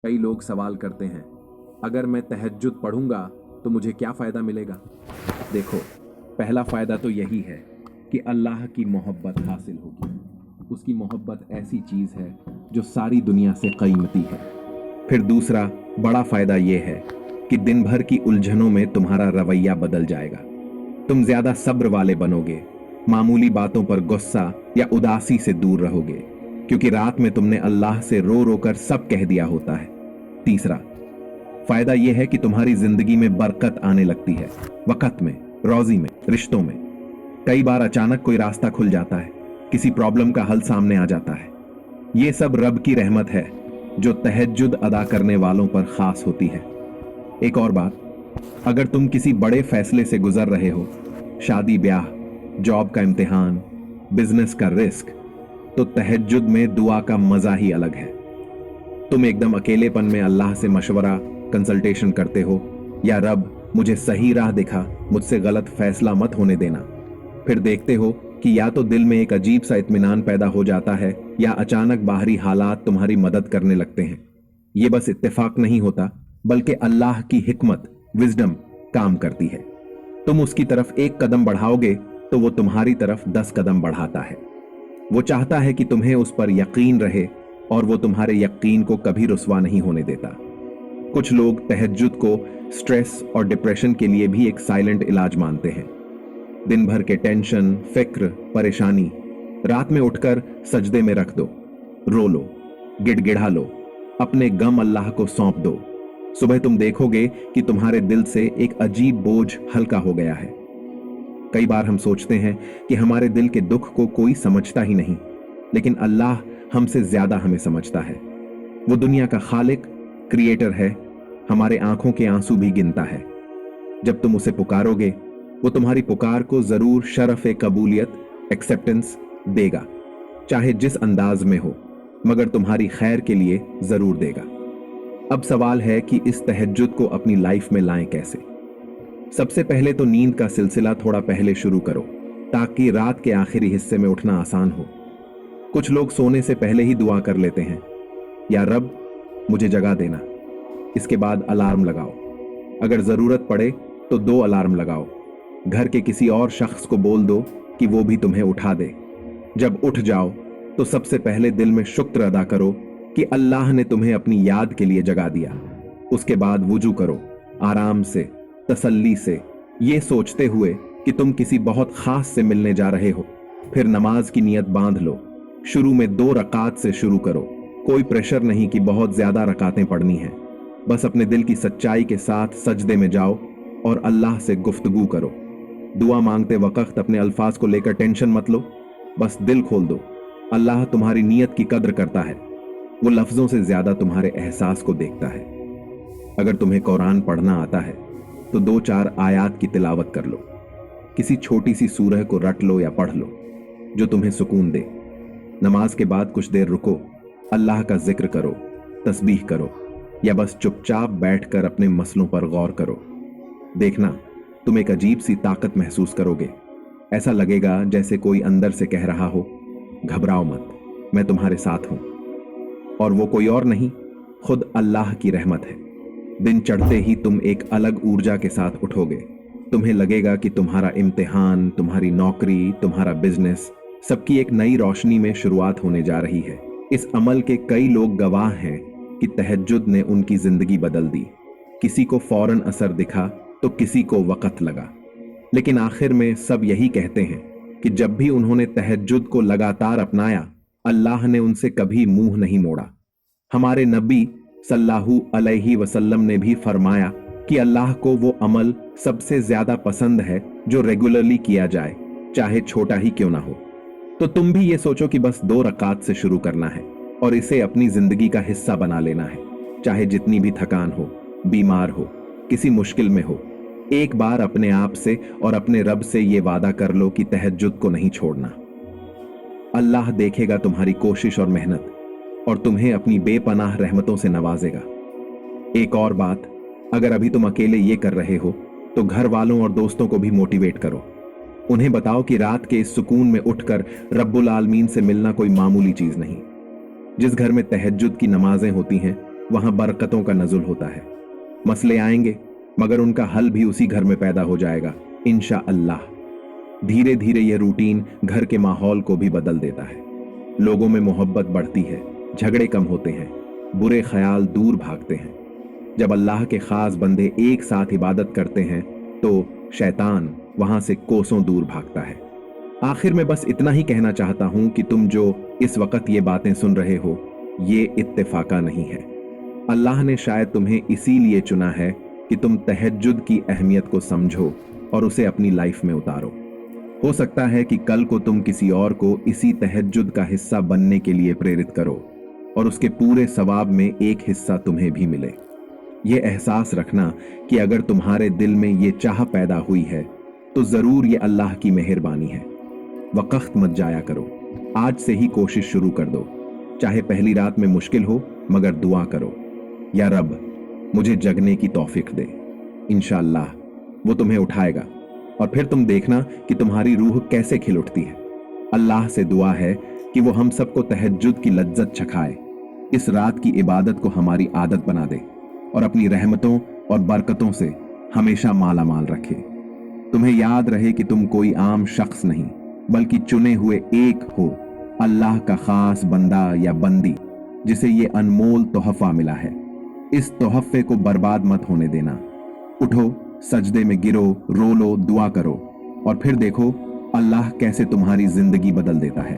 कई लोग सवाल करते हैं, अगर मैं तहज्जुद पढ़ूंगा तो मुझे क्या फ़ायदा मिलेगा। देखो, पहला फ़ायदा तो यही है कि अल्लाह की मोहब्बत हासिल होगी। उसकी मोहब्बत ऐसी चीज़ है जो सारी दुनिया से कीमती है। फिर दूसरा बड़ा फ़ायदा यह है कि दिन भर की उलझनों में तुम्हारा रवैया बदल जाएगा। तुम ज़्यादा सब्र वाले बनोगे, मामूली बातों पर गुस्सा या उदासी से दूर रहोगे, क्योंकि रात में तुमने अल्लाह से रो रो कर सब कह दिया होता है। तीसरा फायदा यह है कि तुम्हारी जिंदगी में बरकत आने लगती है, वक्त में, रोजी में, रिश्तों में। कई बार अचानक कोई रास्ता खुल जाता है, किसी प्रॉब्लम का हल सामने आ जाता है। यह सब रब की रहमत है जो तहज्जुद अदा करने वालों पर खास होती है। एक और बात, अगर तुम किसी बड़े फैसले से गुजर रहे हो, शादी ब्याह, जॉब का इम्तिहान, बिजनेस का रिस्क, तो तहज्जुद में दुआ का मजा ही अलग है। तुम एकदम अकेलेपन में अल्लाह से मशवरा, कंसल्टेशन करते हो, या रब मुझे सही राह दिखा, मुझसे गलत फैसला मत होने देना। फिर देखते हो कि या तो दिल में एक अजीब सा इत्मीनान पैदा हो जाता है या अचानक बाहरी हालात तुम्हारी मदद करने लगते हैं। ये बस इत्तेफाक नहीं होता, बल्कि अल्लाह की हिकमत, विजडम काम करती है। तुम उसकी तरफ एक कदम बढ़ाओगे तो वो तुम्हारी तरफ 10 कदम बढ़ाता है। वो चाहता है कि तुम्हें उस पर यकीन रहे और वो तुम्हारे यकीन को कभी रुस्वा नहीं होने देता। कुछ लोग तहज्जुद को स्ट्रेस और डिप्रेशन के लिए भी एक साइलेंट इलाज मानते हैं। दिन भर के टेंशन, फिक्र, परेशानी रात में उठकर सजदे में रख दो, रो लो, गिड़गिड़ा लो, अपने गम अल्लाह को सौंप दो। सुबह तुम देखोगे कि तुम्हारे दिल से एक अजीब बोझ हल्का हो गया है। कई बार हम सोचते हैं कि हमारे दिल के दुख को कोई समझता ही नहीं, लेकिन अल्लाह हमसे ज्यादा हमें समझता है। वो दुनिया का खालिक, क्रिएटर है, हमारे आंखों के आंसू भी गिनता है। जब तुम उसे पुकारोगे, वो तुम्हारी पुकार को जरूर शरफ़ कबूलियत, एक्सेप्टेंस देगा, चाहे जिस अंदाज में हो, मगर तुम्हारी खैर के लिए जरूर देगा। अब सवाल है कि इस तहज्जुद को अपनी लाइफ में लाएं कैसे। सबसे पहले तो नींद का सिलसिला थोड़ा पहले शुरू करो, ताकि रात के आखिरी हिस्से में उठना आसान हो। कुछ लोग सोने से पहले ही दुआ कर लेते हैं, या रब मुझे जगा देना। इसके बाद अलार्म लगाओ, अगर जरूरत पड़े तो 2 अलार्म लगाओ। घर के किसी और शख्स को बोल दो कि वो भी तुम्हें उठा दे। जब उठ जाओ तो सबसे पहले दिल में शुक्र अदा करो कि अल्लाह ने तुम्हें अपनी याद के लिए जगा दिया। उसके बाद वुजू करो, आराम से, तसल्ली से, ये सोचते हुए कि तुम किसी बहुत खास से मिलने जा रहे हो। फिर नमाज की नियत बांध लो। शुरू में 2 रकात से शुरू करो। कोई प्रेशर नहीं कि बहुत ज्यादा रकातें पढ़नी हैं। बस अपने दिल की सच्चाई के साथ सजदे में जाओ और अल्लाह से गुफ्तगू करो। दुआ मांगते वक्त अपने अल्फाज को लेकर टेंशन मत लो, बस दिल खोल दो। अल्लाह तुम्हारी नीयत की कद्र करता है, वो लफ्जों से ज्यादा तुम्हारे एहसास को देखता है। अगर तुम्हें कुरान पढ़ना आता है तो 2-4 आयात की तिलावत कर लो। किसी छोटी सी सूरह को रट लो या पढ़ लो जो तुम्हें सुकून दे। नमाज के बाद कुछ देर रुको, अल्लाह का जिक्र करो, तस्बीह करो, या बस चुपचाप बैठकर अपने मसलों पर गौर करो। देखना, तुम एक अजीब सी ताकत महसूस करोगे। ऐसा लगेगा जैसे कोई अंदर से कह रहा हो, घबराओ मत, मैं तुम्हारे साथ हूं। और वो कोई और नहीं, खुद अल्लाह की रहमत है। दिन चढ़ते ही तुम एक अलग ऊर्जा के साथ उठोगे। तुम्हें लगेगा कि तुम्हारा इम्तिहान, तुम्हारी नौकरी, तुम्हारा बिजनेस, सबकी एक नई रोशनी में शुरुआत होने जा रही है। इस अमल के कई लोग गवाह हैं कि तहज्जुद ने उनकी जिंदगी बदल दी। किसी को फौरन असर दिखा तो किसी को वक्त लगा, लेकिन आखिर में सब यही कहते हैं कि जब भी उन्होंने तहज्जुद को लगातार अपनाया, अल्लाह ने उनसे कभी मुंह नहीं मोड़ा। हमारे नबी सल्लल्लाहु अलैहि वसल्लम ने भी फरमाया कि अल्लाह को वो अमल सबसे ज्यादा पसंद है जो रेगुलरली किया जाए, चाहे छोटा ही क्यों ना हो। तो तुम भी ये सोचो कि बस 2 रकात से शुरू करना है और इसे अपनी जिंदगी का हिस्सा बना लेना है। चाहे जितनी भी थकान हो, बीमार हो, किसी मुश्किल में हो, एक बार अपने आप से और अपने रब से ये वादा कर लो कि तहज्जुद को नहीं छोड़ना। अल्लाह देखेगा तुम्हारी कोशिश और मेहनत और तुम्हें अपनी बेपनाह रहमतों से नवाजेगा। एक और बात, अगर अभी तुम अकेले ये कर रहे हो तो घर वालों और दोस्तों को भी मोटिवेट करो। उन्हें बताओ कि रात के इस सुकून में उठकर रब्बुल आलमीन से मिलना कोई मामूली चीज नहीं। जिस घर में तहज्जुद की नमाजें होती हैं, वहां बरकतों का नजुल होता है। मसले आएंगे मगर उनका हल भी उसी घर में पैदा हो जाएगा इंशाअल्लाह। धीरे धीरे यह रूटीन घर के माहौल को भी बदल देता है। लोगों में मोहब्बत बढ़ती है, झगड़े कम होते हैं, बुरे ख्याल दूर भागते हैं। जब अल्लाह के खास बंदे एक साथ इबादत करते हैं तो शैतान वहां से कोसों दूर भागता है। आखिर में बस इतना ही कहना चाहता हूं कि तुम जो इस वक्त ये बातें सुन रहे हो, ये इत्तेफाका नहीं है। अल्लाह ने शायद तुम्हें इसीलिए चुना है कि तुम तहज्जुद की अहमियत को समझो और उसे अपनी लाइफ में उतारो। हो सकता है कि कल को तुम किसी और को इसी तहज्जुद का हिस्सा बनने के लिए प्रेरित करो और उसके पूरे सवाब में एक हिस्सा तुम्हें भी मिले। यह एहसास रखना कि अगर तुम्हारे दिल में ये चाह पैदा हुई है तो जरूर ये अल्लाह की मेहरबानी है। वक्त मत जाया करो, आज से ही कोशिश शुरू कर दो। चाहे पहली रात में मुश्किल हो मगर दुआ करो, या रब मुझे जगने की तौफीक दे। इंशाअल्लाह वो तुम्हें उठाएगा और फिर तुम देखना कि तुम्हारी रूह कैसे खिल उठती है। अल्लाह से दुआ है कि वो हम सबको तहज्जुद की लज्जत चखाए, इस रात की इबादत को हमारी आदत बना दे और अपनी रहमतों और बरकतों से हमेशा माला माल रखे। तुम्हें याद रहे कि तुम कोई आम शख्स नहीं बल्कि चुने हुए एक हो, अल्लाह का खास बंदा या बंदी जिसे ये अनमोल तोहफा मिला है। इस तोहफे को बर्बाद मत होने देना। उठो, सजदे में गिरो, रो लो, दुआ करो और फिर देखो अल्लाह कैसे तुम्हारी जिंदगी बदल देता है।